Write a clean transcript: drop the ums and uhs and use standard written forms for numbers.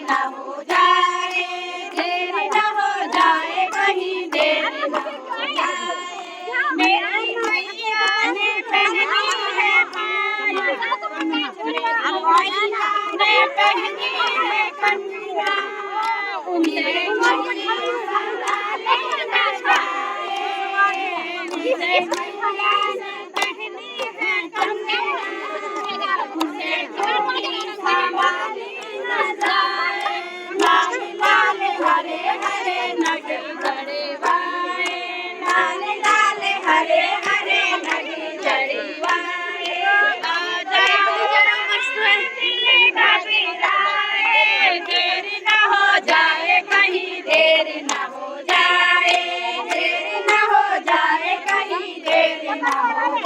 न हो जाए, देर न हो जाए, कहीं देर न हो जाए। मेरी मैया ने पहनी है पायल, मैया ने पहनी है कन्या, उनसे कोई सदा लेना जाए, उनसे मैया ने पहनी है कन्या, उनसे कोई सदा लेना जाए। लाल लाल हरे हरे नगे जड़वाए, लाल लाल हरे हरे नगे जड़वाए, आ जाओ सरस्वती कबीराए, देर न हो जाए, कहीं देर न हो जाए, देर न हो जाए, कहीं देर न हो जाए।